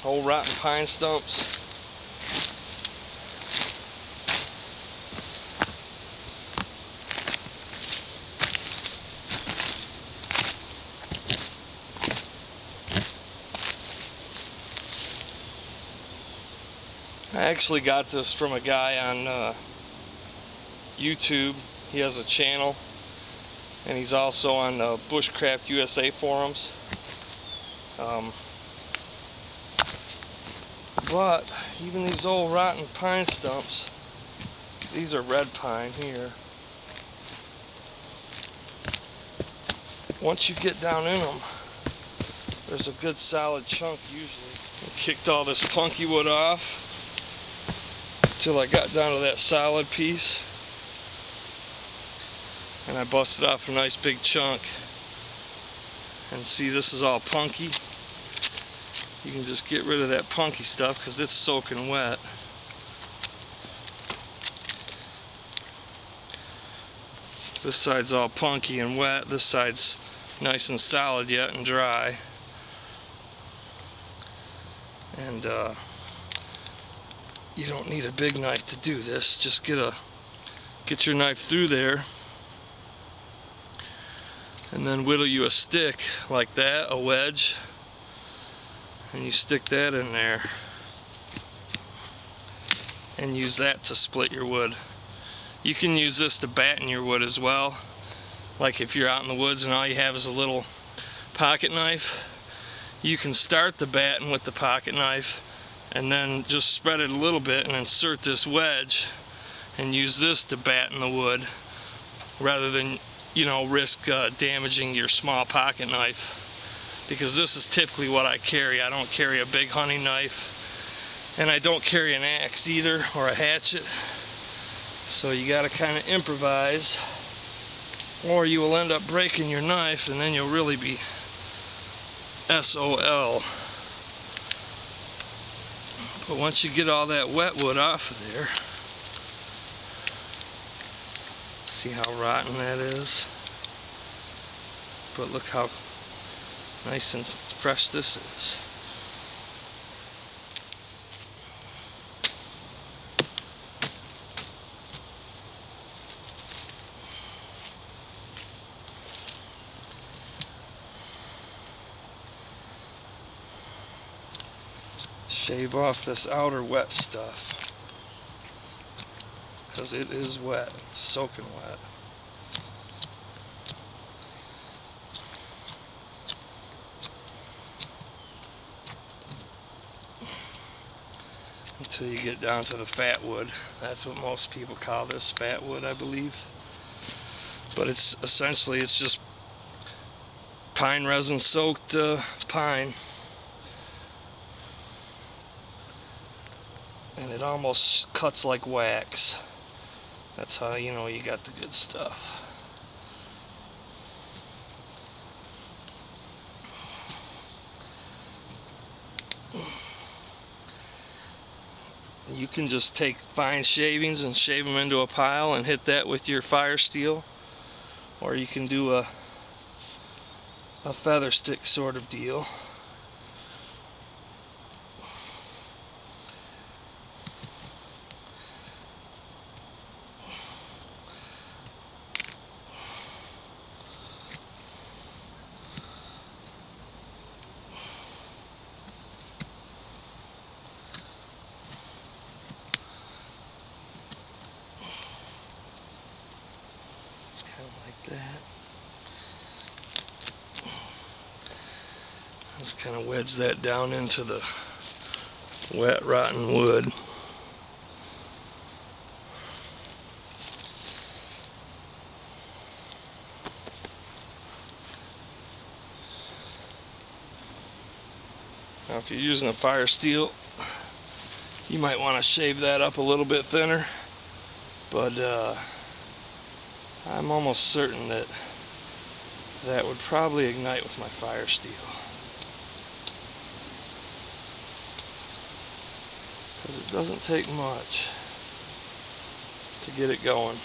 old rotten pine stumps. I actually got this from a guy on YouTube. He has a channel, and he's also on Bushcraft USA forums. But even these old rotten pine stumps, these are red pine here. Once you get down in them, there's a good solid chunk usually. I kicked all this punky wood off till I got down to that solid piece, and I busted off a nice big chunk. And see, this is all punky. You can just get rid of that punky stuff because it's soaking wet. This side's all punky and wet. This side's nice and solid yet and dry. And you don't need a big knife to do this. Just get your knife through there, and then whittle you a stick like that, a wedge, and you stick that in there and use that to split your wood. You can use this to batten your wood as well. Like if you're out in the woods and all you have is a little pocket knife, you can start the batten with the pocket knife and then just spread it a little bit and insert this wedge and use this to batten the wood, rather than, you know, risk damaging your small pocket knife. Because this is typically what I carry. I don't carry a big hunting knife, and I don't carry an axe either, or a hatchet. So you gotta kind of improvise, or you will end up breaking your knife, and then you'll really be SOL. But once you get all that wet wood off of there, see how rotten that is? But look how nice and fresh this is. Shave off this outer wet stuff, because it is wet. It's soaking wet. Until you get down to the fat wood. That's what most people call this, fat wood, I believe. But it's essentially, it's just pine resin soaked pine. And it almost cuts like wax. That's how you know you got the good stuff. You can just take fine shavings and shave them into a pile and hit that with your fire steel, or you can do a feather stick sort of deal. Like that. Let's kind of wedge that down into the wet, rotten wood. Now if you're using a fire steel, you might want to shave that up a little bit thinner, but I'm almost certain that that would probably ignite with my fire steel, because it doesn't take much to get it going,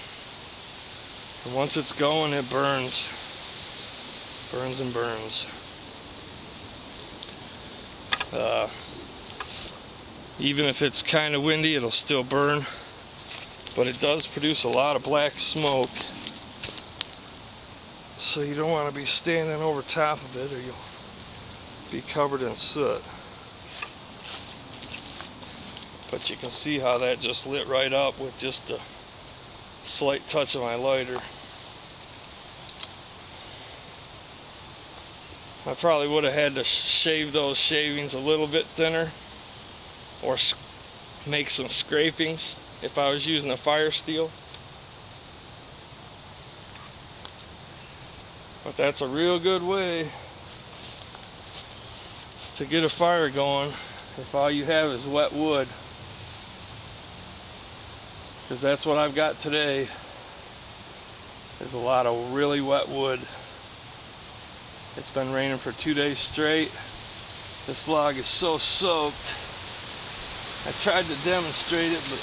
and once it's going, it burns and burns. Even if it's kind of windy, it'll still burn. But it does produce a lot of black smoke. So you don't want to be standing over top of it or you'll be covered in soot. But you can see how that just lit right up with just a slight touch of my lighter. I probably would have had to shave those shavings a little bit thinner or make some scrapings if I was using a fire steel. But that's a real good way to get a fire going if all you have is wet wood. Because that's what I've got today, is a lot of really wet wood. It's been raining for 2 days straight. This log is so soaked. I tried to demonstrate it, but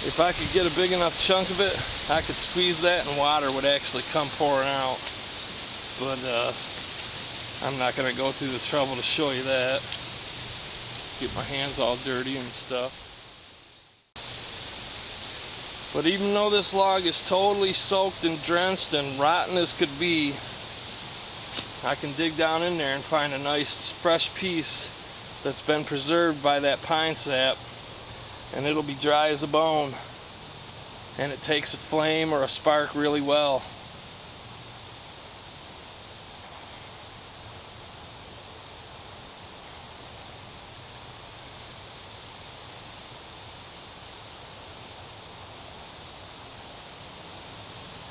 if I could get a big enough chunk of it, I could squeeze that and water would actually come pouring out. But I'm not going to go through the trouble to show you that. Get my hands all dirty and stuff. But even though this log is totally soaked and drenched and rotten as could be, I can dig down in there and find a nice fresh piece that's been preserved by that pine sap, and it'll be dry as a bone, and it takes a flame or a spark really well.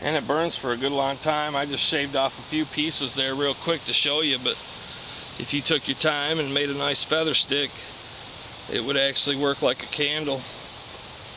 And it burns for a good long time. I just shaved off a few pieces there real quick to show you, but if you took your time and made a nice feather stick, it would actually work like a candle.